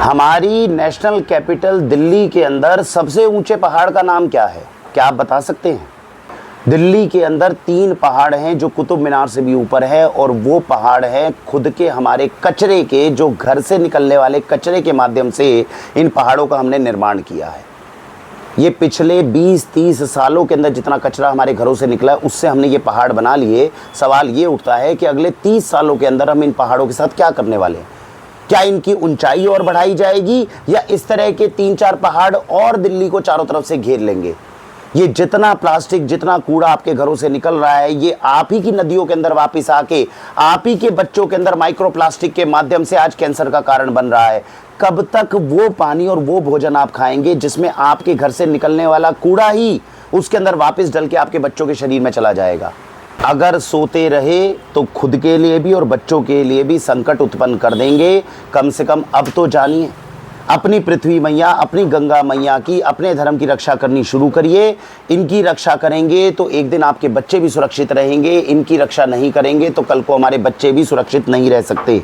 हमारी national capital Delhi के अंदर सबसे ऊंचे पहाड़ का नाम क्या है? क्या आप बता सकते हैं? दिल्ली के अंदर 3 पहाड़ हैं जो कुतुब मीनार से भी ऊपर है, और वो पहाड़ है खुद के हमारे कचरे के, जो घर से निकलने वाले कचरे के माध्यम से इन पहाड़ों का हमने निर्माण किया है। ये पिछले 20-30 सालों के अंदर जितना कचरा हमारे घरों से निकला है, उससे हमने ये पहाड़ बना लिए। सवाल ये उठता है कि अगले 30 सालों के अंदर हम इन पहाड़ों के साथ क्या करने वाले हैं? क्या इनकी ऊंचाई और बढ़ाई जाएगी, या इस तरह के 3-4 पहाड़ और दिल्ली को चारों तरफ से घेर लेंगे? ये जितना प्लास्टिक, जितना कूड़ा आपके घरों से निकल रहा है, ये आप ही की नदियों के अंदर वापस आके आप ही के बच्चों के अंदर माइक्रो प्लास्टिक के माध्यम से आज कैंसर का कारण बन रहा है। कब तक वो पानी और वो भोजन आप खाएंगे जिसमें आपके घर से निकलने वाला कूड़ा ही उसके अंदर वापस डल के आपके बच्चों के शरीर में चला जाएगा? अगर सोते रहे तो खुद के लिए भी और बच्चों के लिए भी संकट उत्पन्न कर देंगे। कम से कम अब तो जानिए, अपनी पृथ्वी मैया, अपनी गंगा मैया की, अपने धर्म की रक्षा करनी शुरू करिए। इनकी रक्षा करेंगे तो एक दिन आपके बच्चे भी सुरक्षित रहेंगे। इनकी रक्षा नहीं करेंगे तो कल को हमारे बच्चे भी सुरक्षित नहीं रह सकते।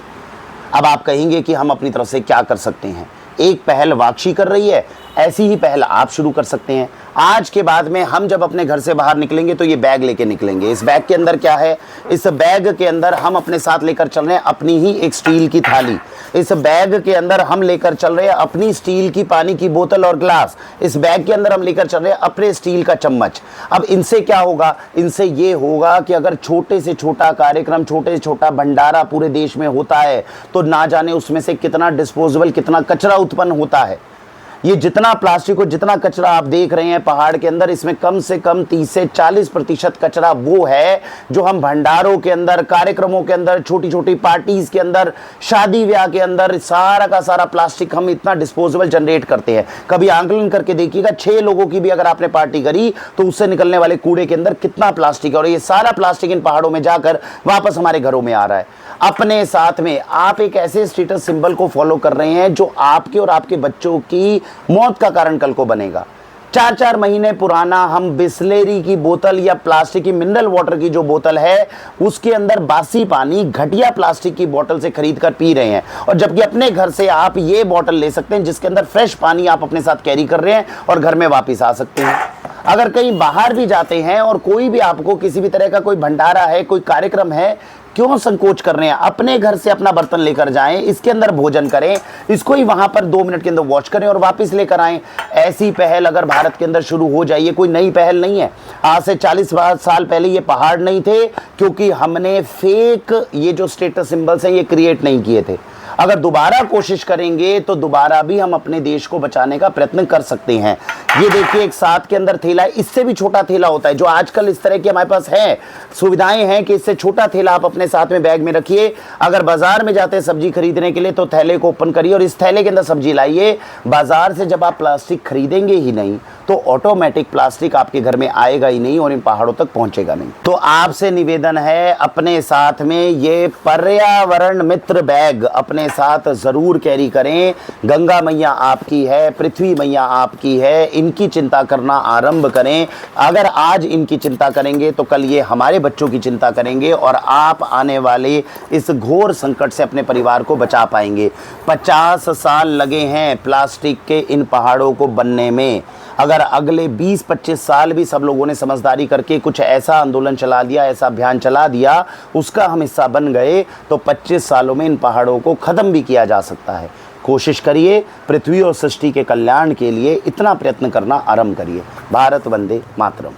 अब आप कहेंगे कि हम अपनी तरफ से क्या कर सकते हैं? एक पहल वाक्षी कर रही है, ऐसी ही पहल आप शुरू कर सकते हैं। आज के बाद में हम जब अपने घर से बाहर निकलेंगे तो ये बैग लेके निकलेंगे। इस बैग के अंदर क्या है? इस बैग के अंदर हम अपने साथ लेकर चल रहे हैं अपनी ही एक स्टील की थाली। इस बैग के अंदर हम लेकर चल रहे हैं अपनी स्टील की पानी की बोतल और ग्लास। इस बैग के अंदर हम लेकर चल रहे हैं अपने स्टील का चम्मच। अब इनसे क्या होगा? इनसे ये होगा कि अगर छोटे से छोटा कार्यक्रम, छोटे से छोटा भंडारा पूरे देश में होता है तो ना जाने उसमें से कितना डिस्पोजेबल, कितना कचरा उत्पन्न होता है। ये जितना प्लास्टिक और जितना कचरा आप देख रहे हैं पहाड़ के अंदर, इसमें कम से कम 30 से 40% कचरा वो है जो हम भंडारों के अंदर, कार्यक्रमों के अंदर, छोटी छोटी पार्टीज के अंदर, शादी ब्याह के अंदर, सारा का सारा प्लास्टिक हम इतना डिस्पोजेबल जनरेट करते हैं। कभी आंकलन करके देखिएगा, 6 लोगों की भी अगर आपने पार्टी करी तो उससे निकलने वाले कूड़े के अंदर कितना प्लास्टिक है, और ये सारा प्लास्टिक इन पहाड़ों में जाकर वापस हमारे घरों में आ रहा है। अपने साथ में आप एक ऐसे स्टेटस सिंबल को फॉलो कर रहे हैं जो आपके और आपके बच्चों की मौत का कारण कल को बनेगा। 4-4 महीने पुराना हम बिस्लेरी की बोतल या प्लास्टिक की मिनरल वाटर की जो बोतल है उसके अंदर बासी पानी घटिया प्लास्टिक की बोतल से खरीद कर पी रहे हैं, और जबकि अपने घर से आप ये बोतल ले सकते हैं जिसके अंदर फ्रेश पानी आप अपने साथ कैरी कर रहे हैं और घर में वापस आ सकते हैं। अगर कहीं बाहर भी जाते हैं और कोई भी आपको किसी भी तरह का कोई भंडारा है, कोई कार्यक्रम है, क्यों संकोच कर रहे हैं? अपने घर से अपना बर्तन लेकर जाएं, इसके अंदर भोजन करें, इसको ही वहां पर 2 मिनट के अंदर वॉश करें और वापस लेकर आएं। ऐसी पहल अगर भारत के अंदर शुरू हो जाए, कोई नई पहल नहीं है। आज से 40 साल पहले ये पहाड़ नहीं थे, क्योंकि हमने फेक ये जो स्टेटस सिंबल्स हैं ये क्रिएट नहीं किए थे। अगर दोबारा कोशिश करेंगे तो दोबारा भी हम अपने देश को बचाने का प्रयत्न कर सकते हैं। ये देखिए, एक साथ के अंदर थैला है, इससे भी छोटा थैला होता है जो आजकल इस तरह की हमारे पास है, सुविधाएं हैं कि इससे छोटा थैला आप अपने साथ में बैग में रखिए। अगर बाजार में जाते हैं सब्जी खरीदने के लिए तो थैले को ओपन करिए और इस थैले के अंदर सब्जी लाइए। बाजार से जब आप प्लास्टिक खरीदेंगे ही नहीं तो ऑटोमेटिक प्लास्टिक आपके घर में आएगा ही नहीं और इन पहाड़ों तक पहुंचेगा नहीं। तो आपसे निवेदन है, अपने साथ में ये पर्यावरण मित्र बैग अपने साथ जरूर कैरी करें। गंगा मैया आपकी है, पृथ्वी मैया आपकी है, इनकी चिंता करना आरंभ करें। अगर आज इनकी चिंता करेंगे तो कल ये हमारे बच्चों की चिंता करेंगे और आप आने वाले इस घोर संकट से अपने परिवार को बचा पाएंगे। 50 साल लगे हैं प्लास्टिक के इन पहाड़ों को बनने में। अगर अगले 20-25 साल भी सब लोगों ने समझदारी करके कुछ ऐसा आंदोलन चला दिया, ऐसा अभियान चला दिया, उसका हम हिस्सा बन गए, तो 25 सालों में इन पहाड़ों को ख़त्म भी किया जा सकता है। कोशिश करिए, पृथ्वी और सृष्टि के कल्याण के लिए इतना प्रयत्न करना आरंभ करिए। भारत वंदे मातरम।